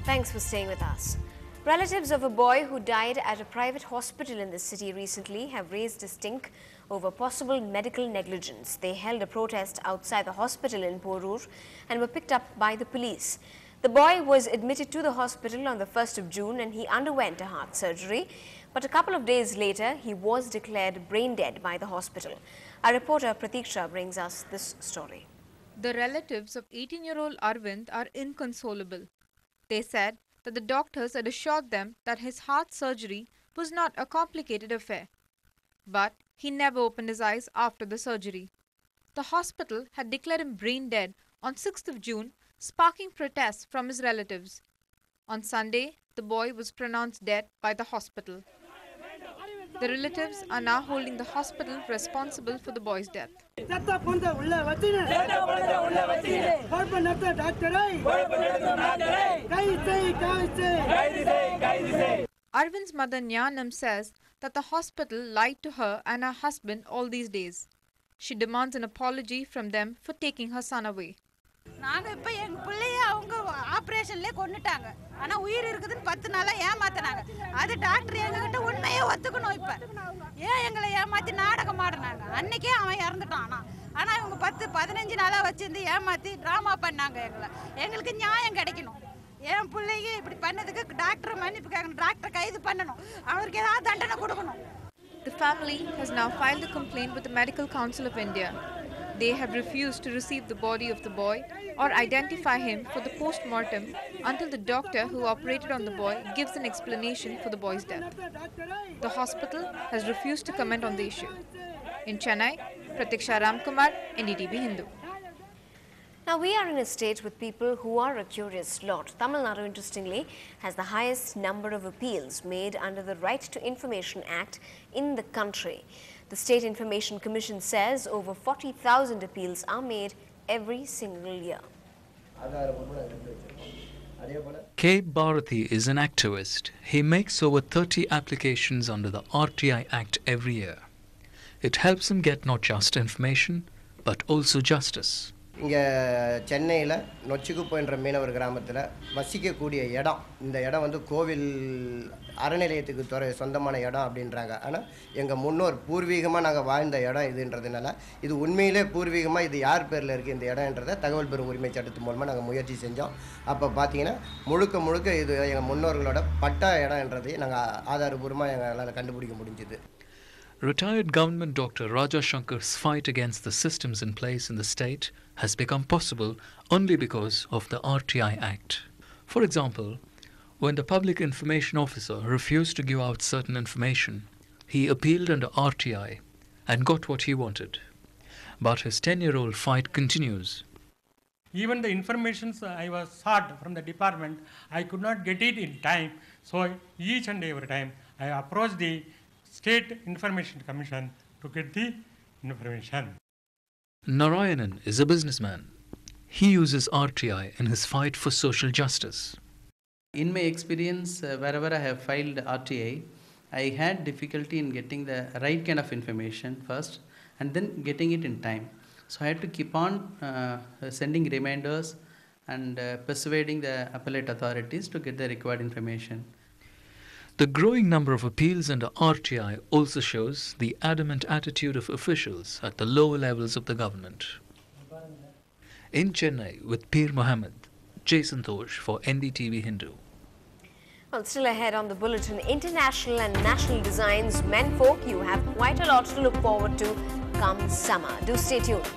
Thanks for staying with us. Relatives of a boy who died at a private hospital in the city recently have raised a stink over possible medical negligence. They held a protest outside the hospital in Porur and were picked up by the police. The boy was admitted to the hospital on the 1st of June and he underwent a heart surgery. But a couple of days later, he was declared brain dead by the hospital. Our reporter Pratiksha brings us this story. The relatives of 18-year-old Arvind are inconsolable. They said that the doctors had assured them that his heart surgery was not a complicated affair. But he never opened his eyes after the surgery. The hospital had declared him brain dead on 6th of June, sparking protests from his relatives. On Sunday, the boy was pronounced dead by the hospital. The relatives are now holding the hospital responsible for the boy's death. Arvind's mother Nyanam says that the hospital lied to her and her husband all these days. She demands an apology from them for taking her son away. நாங்க இப்ப எங்க பிள்ளைய அவங்க ஆபரேஷன்ல கொன்னுட்டாங்க ஆனா உயிர் இருக்குதுன்னு 10 நாளா ஏமாத்துனாங்க அது டாக்டர் எங்ககிட்ட உண்மையே ஒத்துக்கணும் இப்ப ஏன் எங்களை ஏமாத்தி நாடகம் ஆடுனாங்க அன்னைக்கே அவன் இறந்துட்டான் ஆனா இவங்க 10 15 நாளா வச்சிருந்து ஏமாத்தி டிராமா பண்ணாங்க எங்களுக்கு நியாயம் கிடைக்கணும் ஏன் பிள்ளைங்க இப்படி பண்ணதுக்கு டாக்டர் மன்னிப்பு கேட்கணும் டாக்டர் கைது பண்ணனும் அவருக்கு ஏதாவது தண்டனை கொடுக்கணும். The family has now filed a complaint with the Medical Council of India. They have refused to receive the body of the boy or identify him for the post-mortem until the doctor who operated on the boy gives an explanation for the boy's death. The hospital has refused to comment on the issue. In Chennai, Pratiksha Ramkumar, NDTV-HINDU. Now, we are in a state with people who are a curious lot. Tamil Nadu, interestingly, has the highest number of appeals made under the Right to Information Act in the country. The State Information Commission says over 40,000 appeals are made every single year. K. Bharati is an activist. He makes over 30 applications under the RTI Act every year. It helps him get not just information, but also justice. இங்கே சென்னையில் நொச்சிக்குப்போன்ற மீனவர் கிராமத்தில் வசிக்கக்கூடிய இடம் இந்த இடம் வந்து கோவில் அறநிலையத்துக்கு சொந்தமான இடம் அப்படின்றாங்க. ஆனால் எங்கள் முன்னோர் பூர்வீகமாக நாங்கள் வாழ்ந்த இடம் இதுன்றதுனால இது உண்மையிலே பூர்வீகமாக இது யார் பேரில் இருக்குது இந்த இடம்ன்றதை தகவல் பெறும் உரிமை சட்டத்து மூலமாக நாங்கள் முயற்சி செஞ்சோம். அப்போ பார்த்தீங்கன்னா முழுக்க இது எங்கள் முன்னோர்களோட பட்டா இடம்ன்றதையும் நாங்கள் ஆதாரபூர்வமாக எங்களால் கண்டுபிடிக்க முடிஞ்சுது. Retired government Dr. Raja Shankar's fight against the systems in place in the state has become possible only because of the RTI Act. For example, when the public information officer refused to give out certain information, he appealed under RTI and got what he wanted. But his 10-year-old fight continues. Even the information I was sought from the department, I could not get it in time. So each and every time I approached the State Information Commission to get the information. Narayanan is a businessman. He uses RTI in his fight for social justice. In my experience, wherever I have filed RTI, I had difficulty in getting the right kind of information first and then getting it in time. So I had to keep on sending reminders and persuading the appellate authorities to get the required information. The growing number of appeals under RTI also shows the adamant attitude of officials at the lower levels of the government. In Chennai, with Peer Mohammed, Jason Tosh for NDTV Hindu. Well, still ahead on the bulletin, international and national designs. Men folk, you have quite a lot to look forward to come summer. Do stay tuned.